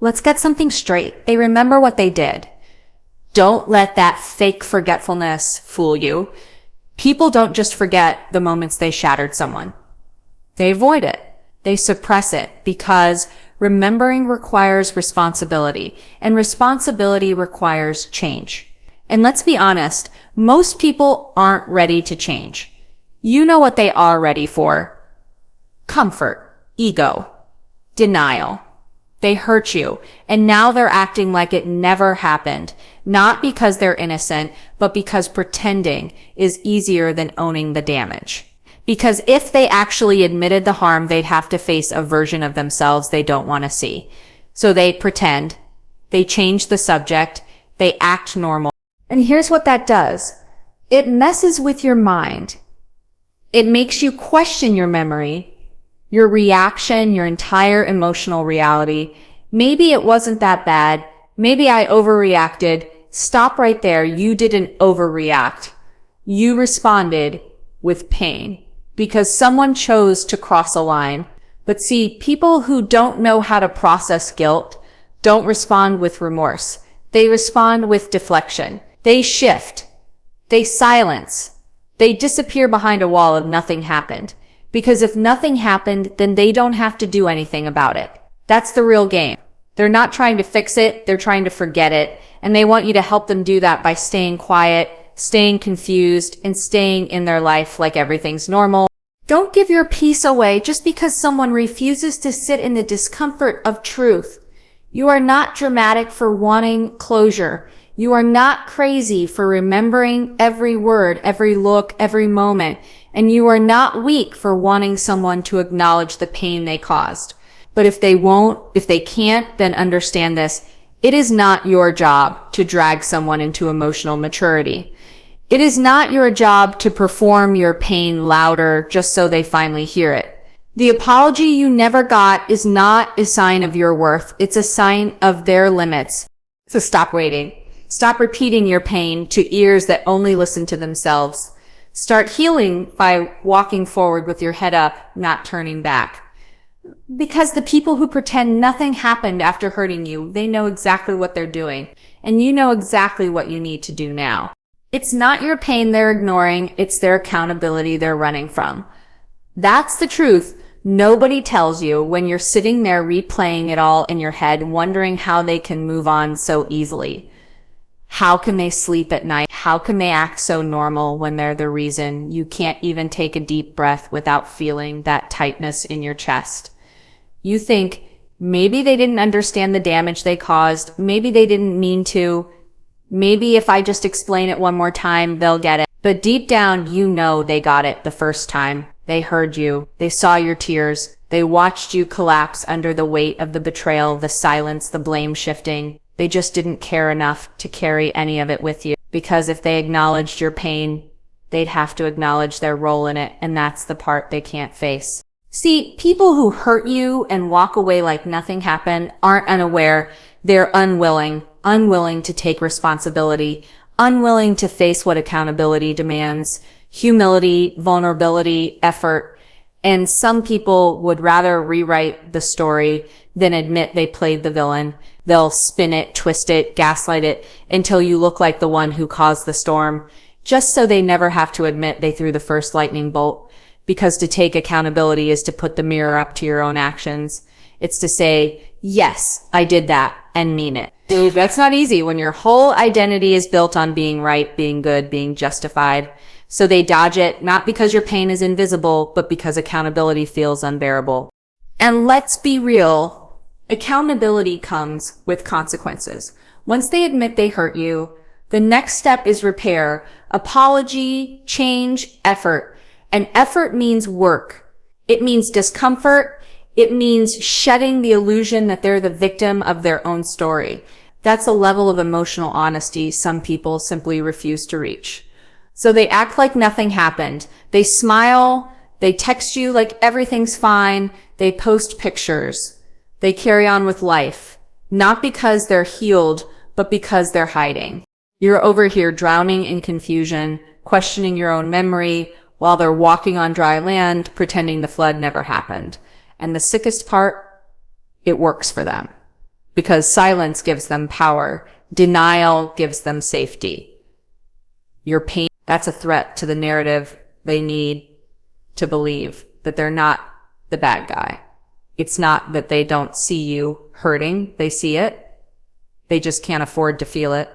Let's get something straight. They remember what they did. Don't let that fake forgetfulness fool you. People don't just forget the moments they shattered someone. They avoid it. They suppress it because remembering requires responsibility, and responsibility requires change. And let's be honest, most people aren't ready to change. You know what they are ready for. Comfort, ego, denial. They hurt you, and now they're acting like it never happened, not because they're innocent, but because pretending is easier than owning the damage. Because if they actually admitted the harm, they'd have to face a version of themselves they don't want to see. So they pretend, they change the subject, they act normal. And here's what that does. It messes with your mind. It makes you question your memory, your reaction, your entire emotional reality. Maybe it wasn't that bad. Maybe I overreacted. Stop right there. You didn't overreact. You responded with pain because someone chose to cross a line. But see, people who don't know how to process guilt don't respond with remorse. They respond with deflection. They shift. They silence. They disappear behind a wall of nothing happened. Because if nothing happened, then they don't have to do anything about it. That's the real game. They're not trying to fix it, they're trying to forget it. And they want you to help them do that by staying quiet, staying confused, and staying in their life like everything's normal. Don't give your peace away just because someone refuses to sit in the discomfort of truth. You are not dramatic for wanting closure. You are not crazy for remembering every word, every look, every moment. And you are not weak for wanting someone to acknowledge the pain they caused. But if they can't, then understand this. It is not your job to drag someone into emotional maturity. It is not your job to perform your pain louder just so they finally hear it. The apology you never got is not a sign of your worth. It's a sign of their limits. So stop waiting. Stop repeating your pain to ears that only listen to themselves. Start healing by walking forward with your head up, not turning back. Because the people who pretend nothing happened after hurting you, they know exactly what they're doing. And you know exactly what you need to do now. It's not your pain they're ignoring, it's their accountability they're running from. That's the truth. Nobody tells you when you're sitting there replaying it all in your head, wondering how they can move on so easily. How can they sleep at night? How can they act so normal when they're the reason you can't even take a deep breath without feeling that tightness in your chest? You think, maybe they didn't understand the damage they caused. Maybe they didn't mean to. Maybe if I just explain it one more time, they'll get it. But deep down, you know they got it the first time. They heard you. They saw your tears. They watched you collapse under the weight of the betrayal, the silence, the blame shifting. They just didn't care enough to carry any of it with you. Because if they acknowledged your pain, they'd have to acknowledge their role in it, and that's the part they can't face. See, people who hurt you and walk away like nothing happened aren't unaware. They're unwilling to take responsibility, unwilling to face what accountability demands, humility, vulnerability, effort. And some people would rather rewrite the story than admit they played the villain. They'll spin it, twist it, gaslight it until you look like the one who caused the storm, just so they never have to admit they threw the first lightning bolt. Because to take accountability is to put the mirror up to your own actions. It's to say, yes, I did that, and mean it. Dude, that's not easy when your whole identity is built on being right, being good, being justified. So they dodge it, not because your pain is invisible, but because accountability feels unbearable. And let's be real, accountability comes with consequences. Once they admit they hurt you, the next step is repair, apology, change, effort. And effort means work. It means discomfort. It means shedding the illusion that they're the victim of their own story. That's a level of emotional honesty some people simply refuse to reach. So they act like nothing happened. They smile. They text you like everything's fine. They post pictures. They carry on with life. Not because they're healed, but because they're hiding. You're over here drowning in confusion, questioning your own memory, while they're walking on dry land, pretending the flood never happened. And the sickest part, it works for them. because silence gives them power. Denial gives them safety. Your pain, that's a threat to the narrative they need to believe that they're not the bad guy. It's not that they don't see you hurting. They see it. They just can't afford to feel it.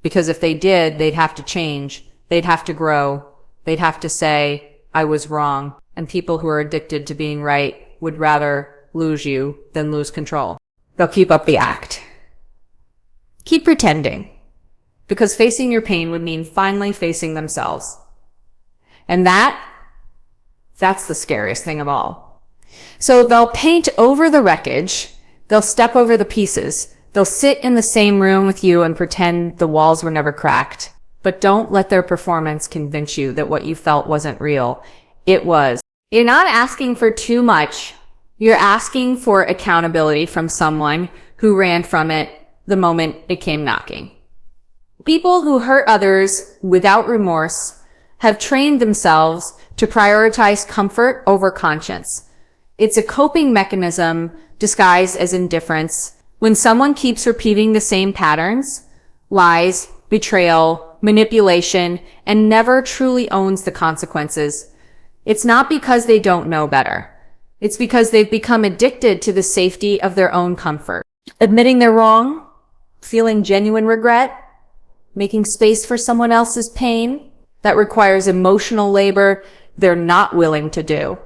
Because if they did, they'd have to change. They'd have to grow. They'd have to say, I was wrong. And people who are addicted to being right would rather lose you than lose control. They'll keep up the act. Keep pretending. Because facing your pain would mean finally facing themselves. And that's the scariest thing of all. So they'll paint over the wreckage. They'll step over the pieces. They'll sit in the same room with you and pretend the walls were never cracked. But don't let their performance convince you that what you felt wasn't real. It was. You're not asking for too much. You're asking for accountability from someone who ran from it the moment it came knocking. People who hurt others without remorse have trained themselves to prioritize comfort over conscience. It's a coping mechanism disguised as indifference. When someone keeps repeating the same patterns, lies, betrayal, manipulation, and never truly owns the consequences, it's not because they don't know better. It's because they've become addicted to the safety of their own comfort. Admitting they're wrong, feeling genuine regret, making space for someone else's pain, that requires emotional labor they're not willing to do.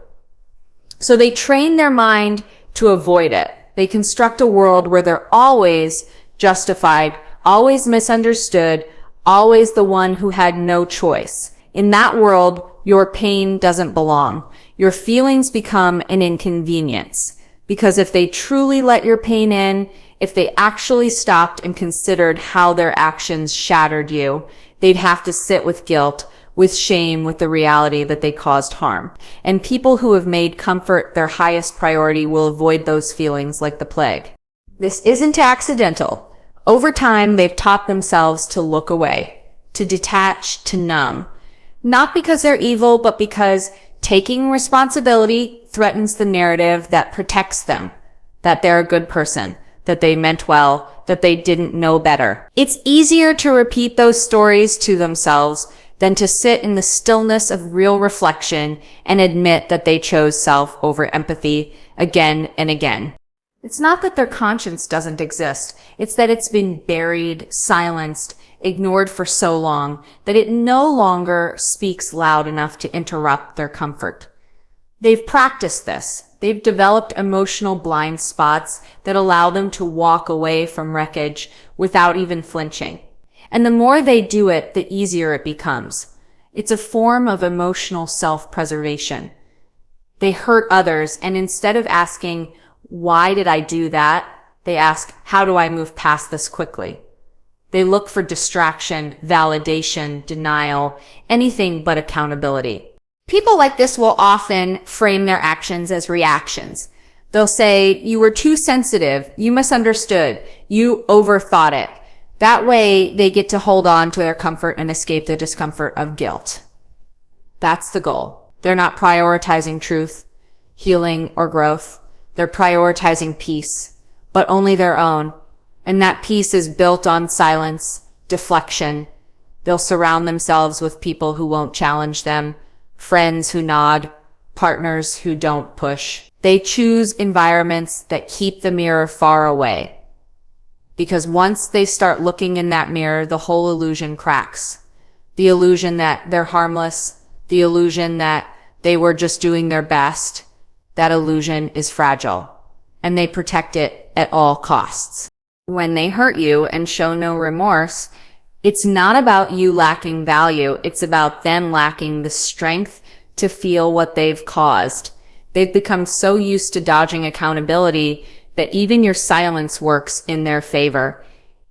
So they train their mind to avoid it. They construct a world where they're always justified, always misunderstood, always the one who had no choice. In that world, your pain doesn't belong. Your feelings become an inconvenience. Because if they truly let your pain in, if they actually stopped and considered how their actions shattered you, they'd have to sit with guilt, with shame, with the reality that they caused harm. And people who have made comfort their highest priority will avoid those feelings like the plague. This isn't accidental. Over time, they've taught themselves to look away, to detach, to numb. Not because they're evil, but because taking responsibility threatens the narrative that protects them, that they're a good person, that they meant well, that they didn't know better. It's easier to repeat those stories to themselves than to sit in the stillness of real reflection and admit that they chose self over empathy again and again. It's not that their conscience doesn't exist. It's that it's been buried, silenced, ignored for so long that it no longer speaks loud enough to interrupt their comfort. They've practiced this. They've developed emotional blind spots that allow them to walk away from wreckage without even flinching. And the more they do it, the easier it becomes. It's a form of emotional self-preservation. They hurt others, and instead of asking, why did I do that? They ask, how do I move past this quickly? They look for distraction, validation, denial, anything but accountability. People like this will often frame their actions as reactions. They'll say, you were too sensitive, you misunderstood, you overthought it. That way, they get to hold on to their comfort and escape the discomfort of guilt. That's the goal. They're not prioritizing truth, healing, or growth. They're prioritizing peace, but only their own. And that peace is built on silence, deflection. They'll surround themselves with people who won't challenge them, friends who nod, partners who don't push. They choose environments that keep the mirror far away. Because once they start looking in that mirror, the whole illusion cracks. The illusion that they're harmless, the illusion that they were just doing their best, that illusion is fragile. And they protect it at all costs. When they hurt you and show no remorse, it's not about you lacking value. It's about them lacking the strength to feel what they've caused. They've become so used to dodging accountability that even your silence works in their favor.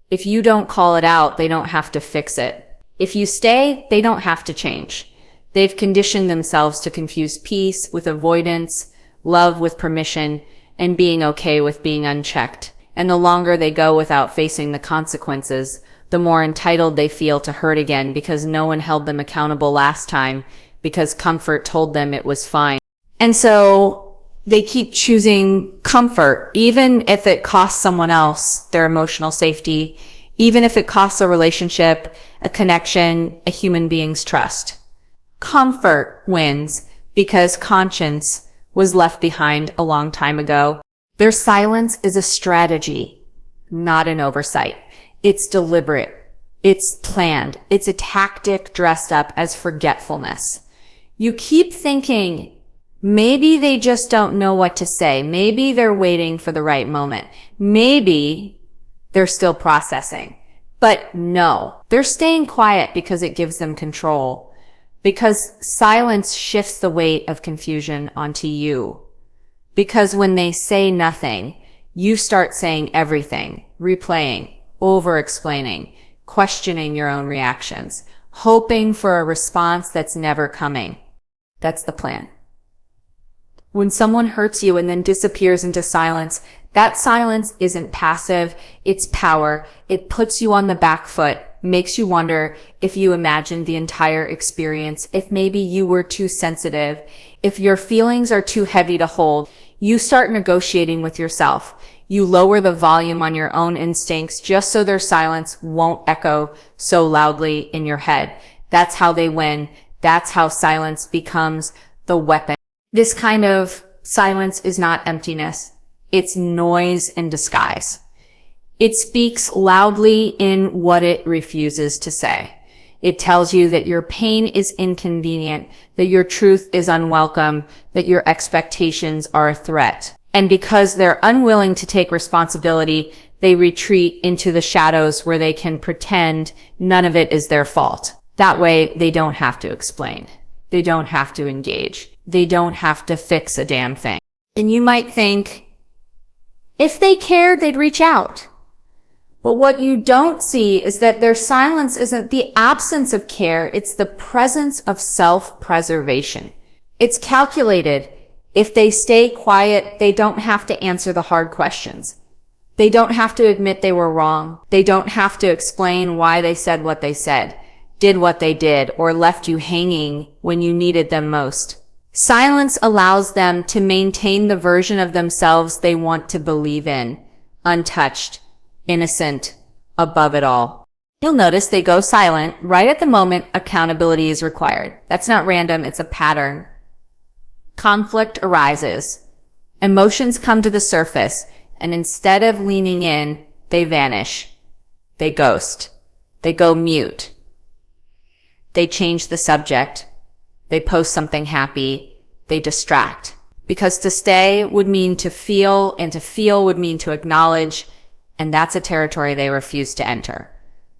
If you don't call it out, they don't have to fix it. If you stay, they don't have to change. They've conditioned themselves to confuse peace with avoidance, love with permission, and being okay with being unchecked. And the longer they go without facing the consequences, the more entitled they feel to hurt again because no one held them accountable last time, because comfort told them it was fine. And so They keep choosing comfort, even if it costs someone else their emotional safety, even if it costs a relationship, a connection, a human being's trust. Comfort wins because conscience was left behind a long time ago. Their silence is a strategy, not an oversight. It's deliberate. It's planned. It's a tactic dressed up as forgetfulness. You keep thinking, maybe they just don't know what to say. Maybe they're waiting for the right moment. Maybe they're still processing. But no, they're staying quiet because it gives them control. Because silence shifts the weight of confusion onto you. Because when they say nothing, you start saying everything, replaying, over-explaining, questioning your own reactions, hoping for a response that's never coming. That's the plan. When someone hurts you and then disappears into silence, that silence isn't passive, it's power. It puts you on the back foot, makes you wonder if you imagined the entire experience, if maybe you were too sensitive, if your feelings are too heavy to hold. You start negotiating with yourself. You lower the volume on your own instincts just so their silence won't echo so loudly in your head. That's how they win. That's how silence becomes the weapon. This kind of silence is not emptiness. It's noise in disguise. It speaks loudly in what it refuses to say. It tells you that your pain is inconvenient, that your truth is unwelcome, that your expectations are a threat. And because they're unwilling to take responsibility, they retreat into the shadows where they can pretend none of it is their fault. That way, they don't have to explain. They don't have to engage. They don't have to fix a damn thing. And you might think, if they cared, they'd reach out. But what you don't see is that their silence isn't the absence of care, it's the presence of self-preservation. It's calculated. If they stay quiet, they don't have to answer the hard questions. They don't have to admit they were wrong. They don't have to explain why they said what they said, did what they did, or left you hanging when you needed them most. Silence allows them to maintain the version of themselves they want to believe in, untouched, innocent, above it all. You'll notice they go silent right at the moment accountability is required. That's not random, it's a pattern. Conflict arises. Emotions come to the surface, and instead of leaning in, they vanish. They ghost. They go mute. They change the subject. They post something happy. They distract. Because to stay would mean to feel, and to feel would mean to acknowledge, and that's a territory they refuse to enter.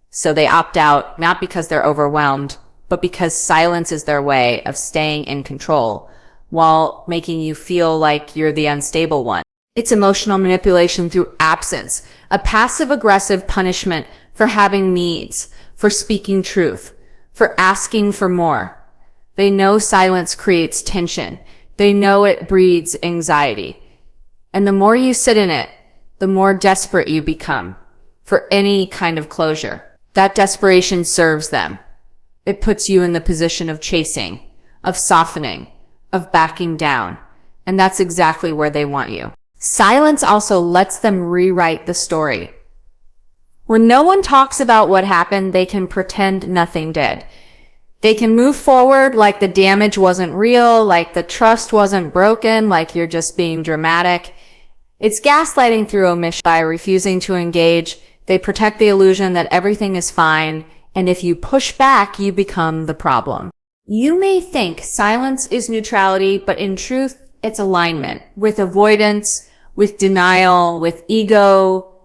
So they opt out, not because they're overwhelmed, but because silence is their way of staying in control, while making you feel like you're the unstable one. It's emotional manipulation through absence, a passive-aggressive punishment for having needs, for speaking truth, for asking for more. They know silence creates tension. They know it breeds anxiety. And the more you sit in it, the more desperate you become for any kind of closure. That desperation serves them. It puts you in the position of chasing, of softening, of backing down. And that's exactly where they want you. Silence also lets them rewrite the story. When no one talks about what happened, they can pretend nothing did. They can move forward like the damage wasn't real, like the trust wasn't broken, like you're just being dramatic. It's gaslighting through omission. By refusing to engage, they protect the illusion that everything is fine, and if you push back, you become the problem. You may think silence is neutrality, but in truth, it's alignment with avoidance, with denial, with ego.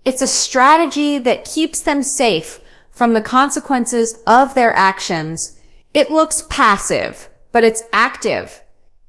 It's a strategy that keeps them safe from the consequences of their actions. It looks passive, but it's active.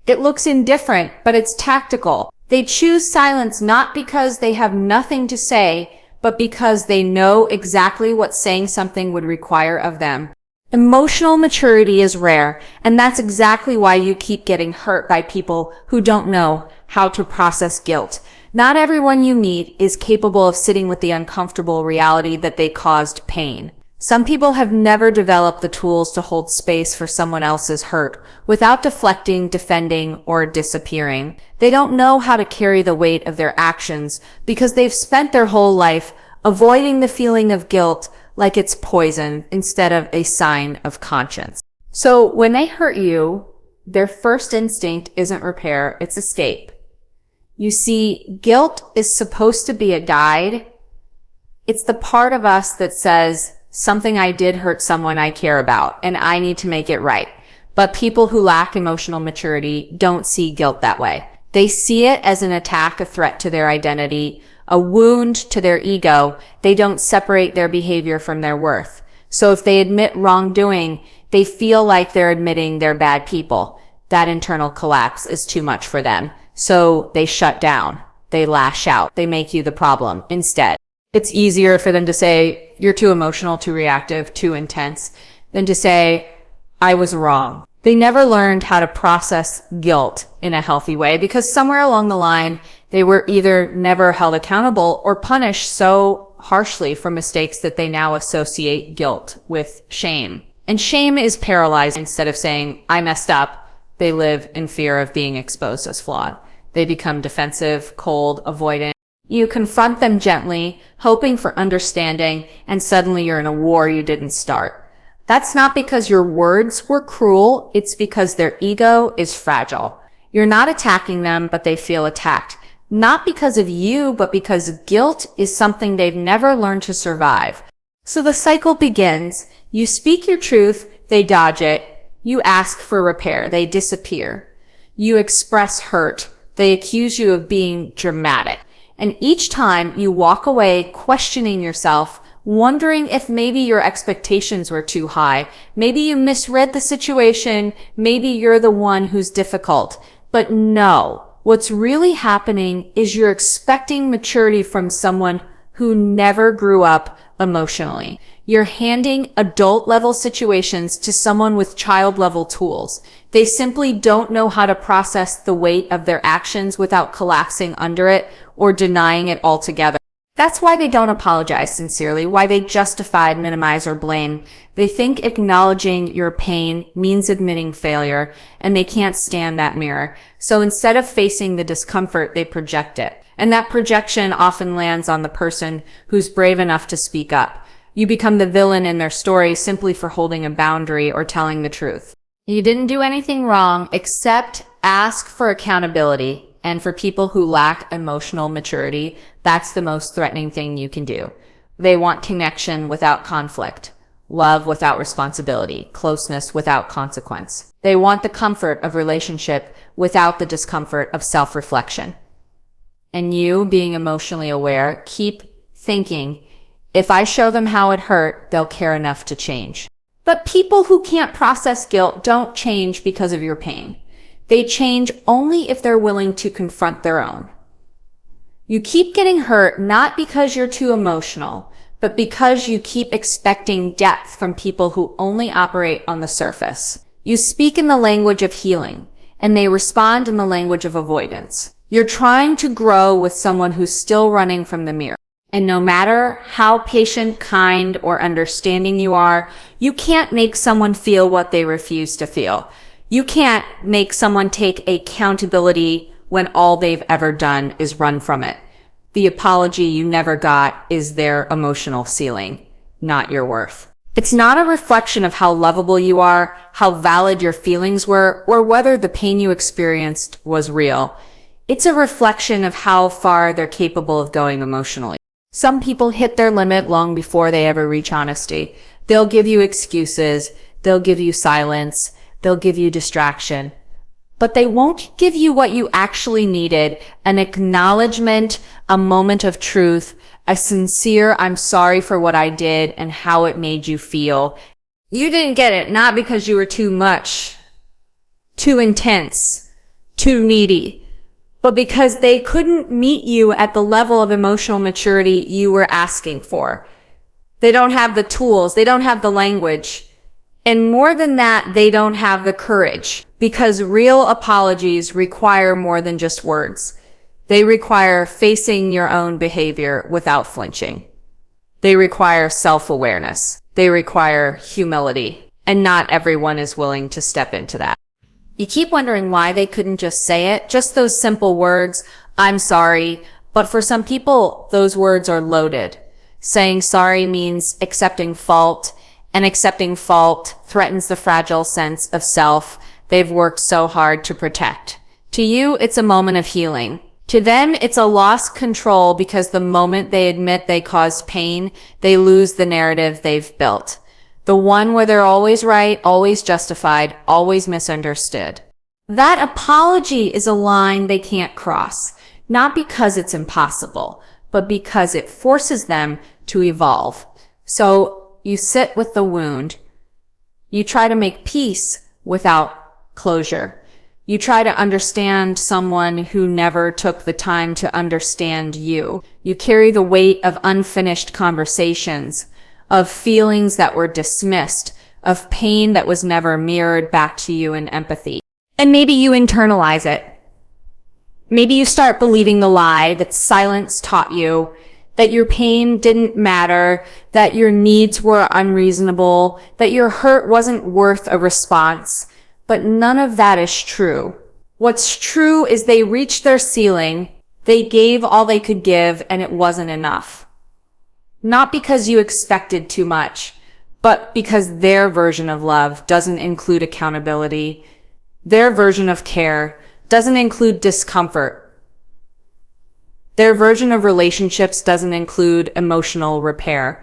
It looks indifferent, but it's tactical. They choose silence not because they have nothing to say, but because they know exactly what saying something would require of them. Emotional maturity is rare, and that's exactly why you keep getting hurt by people who don't know how to process guilt. Not everyone you meet is capable of sitting with the uncomfortable reality that they caused pain. Some people have never developed the tools to hold space for someone else's hurt without deflecting, defending, or disappearing. They don't know how to carry the weight of their actions because they've spent their whole life avoiding the feeling of guilt like it's poison instead of a sign of conscience. So when they hurt you, their first instinct isn't repair, it's escape. You see, guilt is supposed to be a guide. It's the part of us that says, something I did hurt someone I care about, and I need to make it right. But people who lack emotional maturity don't see guilt that way. They see it as an attack, a threat to their identity, a wound to their ego. They don't separate their behavior from their worth. So if they admit wrongdoing, they feel like they're admitting they're bad people. That internal collapse is too much for them. So they shut down. They lash out. They make you the problem instead. It's easier for them to say, you're too emotional, too reactive, too intense, than to say, I was wrong. They never learned how to process guilt in a healthy way because somewhere along the line, they were either never held accountable or punished so harshly for mistakes that they now associate guilt with shame. And shame is paralyzing. Instead of saying, I messed up, they live in fear of being exposed as flawed. They become defensive, cold, avoidant. You confront them gently, hoping for understanding, and suddenly you're in a war you didn't start. That's not because your words were cruel, it's because their ego is fragile. You're not attacking them, but they feel attacked. Not because of you, but because guilt is something they've never learned to survive. So the cycle begins. You speak your truth, they dodge it. You ask for repair, they disappear. You express hurt, they accuse you of being dramatic. And each time you walk away questioning yourself, wondering if maybe your expectations were too high. Maybe you misread the situation. Maybe you're the one who's difficult. But no, what's really happening is you're expecting maturity from someone who never grew up emotionally. You're handing adult-level situations to someone with child-level tools. They simply don't know how to process the weight of their actions without collapsing under it or denying it altogether. That's why they don't apologize sincerely, why they justify, minimize, or blame. They think acknowledging your pain means admitting failure, and they can't stand that mirror. So instead of facing the discomfort, they project it. And that projection often lands on the person who's brave enough to speak up. You become the villain in their story simply for holding a boundary or telling the truth. You didn't do anything wrong except ask for accountability. And for people who lack emotional maturity, that's the most threatening thing you can do. They want connection without conflict, love without responsibility, closeness without consequence. They want the comfort of relationship without the discomfort of self-reflection. And you, being emotionally aware, keep thinking, if I show them how it hurt, they'll care enough to change. But people who can't process guilt don't change because of your pain. They change only if they're willing to confront their own. You keep getting hurt not because you're too emotional, but because you keep expecting depth from people who only operate on the surface. You speak in the language of healing, and they respond in the language of avoidance. You're trying to grow with someone who's still running from the mirror. And no matter how patient, kind, or understanding you are, you can't make someone feel what they refuse to feel. You can't make someone take accountability when all they've ever done is run from it. The apology you never got is their emotional ceiling, not your worth. It's not a reflection of how lovable you are, how valid your feelings were, or whether the pain you experienced was real. It's a reflection of how far they're capable of going emotionally. Some people hit their limit long before they ever reach honesty. They'll give you excuses. They'll give you silence. They'll give you distraction, but they won't give you what you actually needed, an acknowledgement, a moment of truth, a sincere, I'm sorry for what I did and how it made you feel. You didn't get it, not because you were too much, too intense, too needy, but because they couldn't meet you at the level of emotional maturity you were asking for. They don't have the tools, they don't have the language. And more than that, they don't have the courage, because real apologies require more than just words. They require facing your own behavior without flinching. They require self-awareness. They require humility, and not everyone is willing to step into that. You keep wondering why they couldn't just say it, just those simple words, I'm sorry. But for some people, those words are loaded. Saying sorry means accepting fault, and accepting fault threatens the fragile sense of self they've worked so hard to protect. To you, it's a moment of healing. To them, it's a lost control because the moment they admit they caused pain, they lose the narrative they've built. The one where they're always right, always justified, always misunderstood. That apology is a line they can't cross, not because it's impossible, but because it forces them to evolve. So you sit with the wound. You try to make peace without closure. You try to understand someone who never took the time to understand you. You carry the weight of unfinished conversations, of feelings that were dismissed, of pain that was never mirrored back to you in empathy. And maybe you internalize it. Maybe you start believing the lie that silence taught you, that your pain didn't matter, that your needs were unreasonable, that your hurt wasn't worth a response. But none of that is true. What's true is they reached their ceiling, they gave all they could give, and it wasn't enough. Not because you expected too much, but because their version of love doesn't include accountability. Their version of care doesn't include discomfort. Their version of relationships doesn't include emotional repair.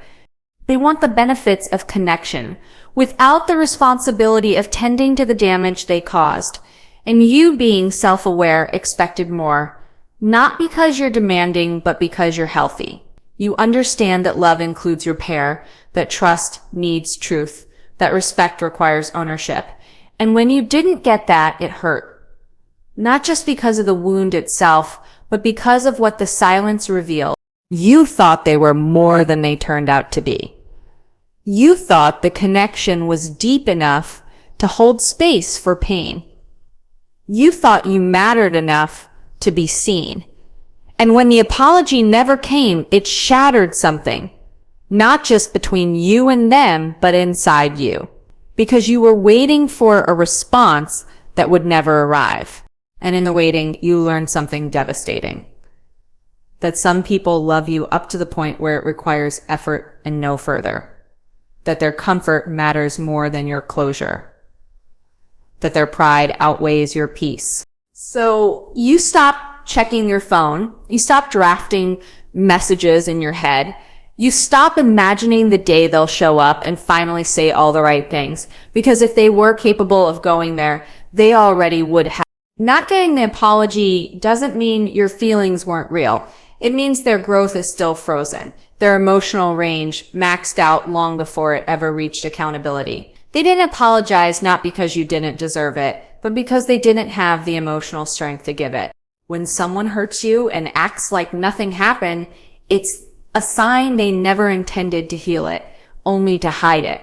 They want the benefits of connection without the responsibility of tending to the damage they caused. And you, being self-aware, expected more, not because you're demanding, but because you're healthy. You understand that love includes repair, that trust needs truth, that respect requires ownership. And when you didn't get that, it hurt. Not just because of the wound itself, but because of what the silence revealed. You thought they were more than they turned out to be. You thought the connection was deep enough to hold space for pain. You thought you mattered enough to be seen. And when the apology never came, it shattered something, not just between you and them, but inside you, because you were waiting for a response that would never arrive. And in the waiting, you learned something devastating. That some people love you up to the point where it requires effort and no further. That their comfort matters more than your closure. That their pride outweighs your peace. So you stop checking your phone. You stop drafting messages in your head. You stop imagining the day they'll show up and finally say all the right things. Because if they were capable of going there, they already would have. Not getting the apology doesn't mean your feelings weren't real. It means their growth is still frozen. Their emotional range maxed out long before it ever reached accountability. They didn't apologize not because you didn't deserve it, but because they didn't have the emotional strength to give it. When someone hurts you and acts like nothing happened, it's a sign they never intended to heal it, only to hide it.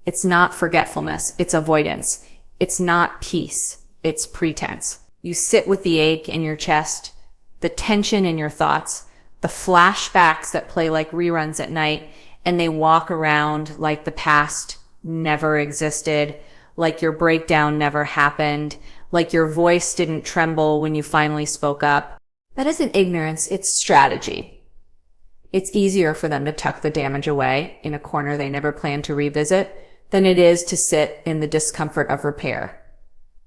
It's not forgetfulness, it's avoidance. It's not peace, it's pretense. You sit with the ache in your chest, the tension in your thoughts, the flashbacks that play like reruns at night, and they walk around like the past never existed, like your breakdown never happened, like your voice didn't tremble when you finally spoke up. That isn't ignorance, it's strategy. It's easier for them to tuck the damage away in a corner they never planned to revisit than it is to sit in the discomfort of repair.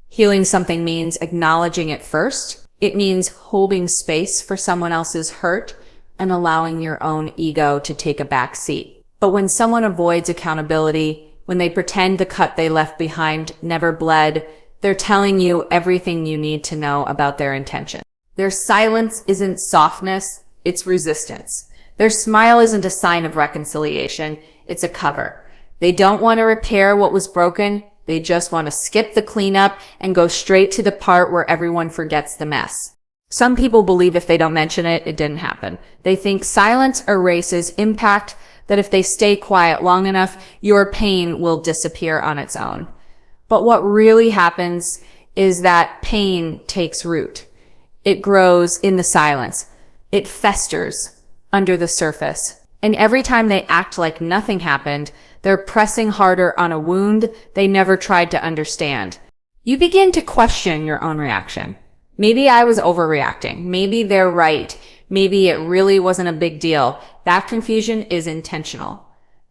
Healing something means acknowledging it first. It means holding space for someone else's hurt and allowing your own ego to take a back seat. But when someone avoids accountability, when they pretend the cut they left behind never bled, they're telling you everything you need to know about their intention. Their silence isn't softness, it's resistance. Their smile isn't a sign of reconciliation, it's a cover. They don't want to repair what was broken, they just want to skip the cleanup and go straight to the part where everyone forgets the mess. Some people believe if they don't mention it, it didn't happen. They think silence erases impact, that if they stay quiet long enough, your pain will disappear on its own. But what really happens is that pain takes root. It grows in the silence. It festers under the surface. And every time they act like nothing happened, They're pressing harder on a wound they never tried to understand. You begin to question your own reaction. Maybe I was overreacting. Maybe they're right. Maybe it really wasn't a big deal. That confusion is intentional.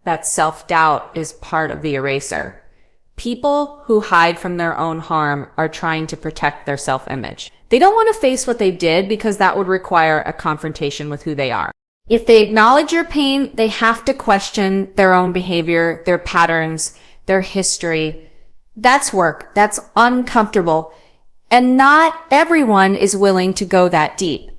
That self-doubt is part of the eraser. People who hide from their own harm are trying to protect their self-image. They don't want to face what they did because that would require a confrontation with who they are. If they acknowledge your pain, they have to question their own behavior, their patterns, their history. That's work. That's uncomfortable. And not everyone is willing to go that deep.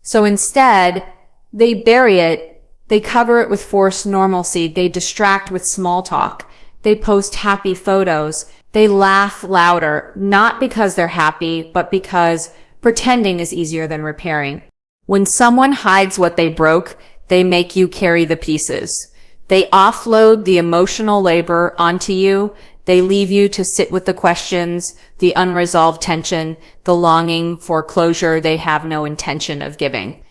So instead, they bury it. They cover it with forced normalcy. They distract with small talk. They post happy photos. They laugh louder, not because they're happy, but because pretending is easier than repairing. When someone hides what they broke, they make you carry the pieces. They offload the emotional labor onto you. They leave you to sit with the questions, the unresolved tension, the longing for closure they have no intention of giving.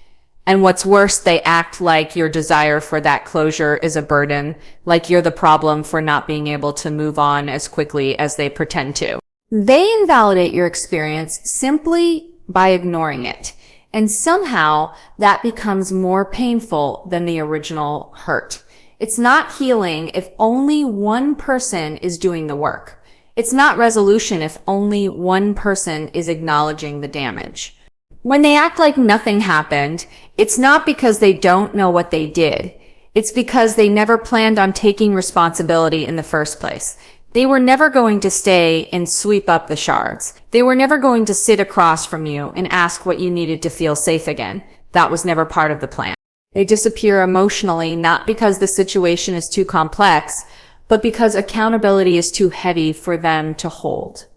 And what's worse, they act like your desire for that closure is a burden, like you're the problem for not being able to move on as quickly as they pretend to. They invalidate your experience simply by ignoring it. And somehow that becomes more painful than the original hurt. It's not healing if only one person is doing the work. It's not resolution if only one person is acknowledging the damage. When they act like nothing happened, it's not because they don't know what they did. It's because they never planned on taking responsibility in the first place. They were never going to stay and sweep up the shards. They were never going to sit across from you and ask what you needed to feel safe again. That was never part of the plan. They disappear emotionally, not because the situation is too complex, but because accountability is too heavy for them to hold.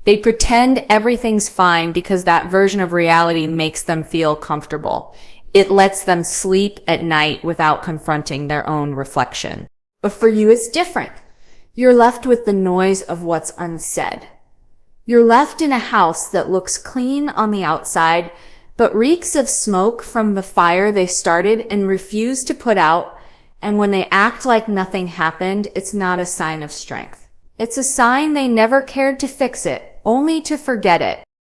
They pretend everything's fine because that version of reality makes them feel comfortable. It lets them sleep at night without confronting their own reflection. But for you, it's different. You're left with the noise of what's unsaid. You're left in a house that looks clean on the outside, but reeks of smoke from the fire they started and refuse to put out. And when they act like nothing happened, it's not a sign of strength. It's a sign they never cared to fix it, only to forget it.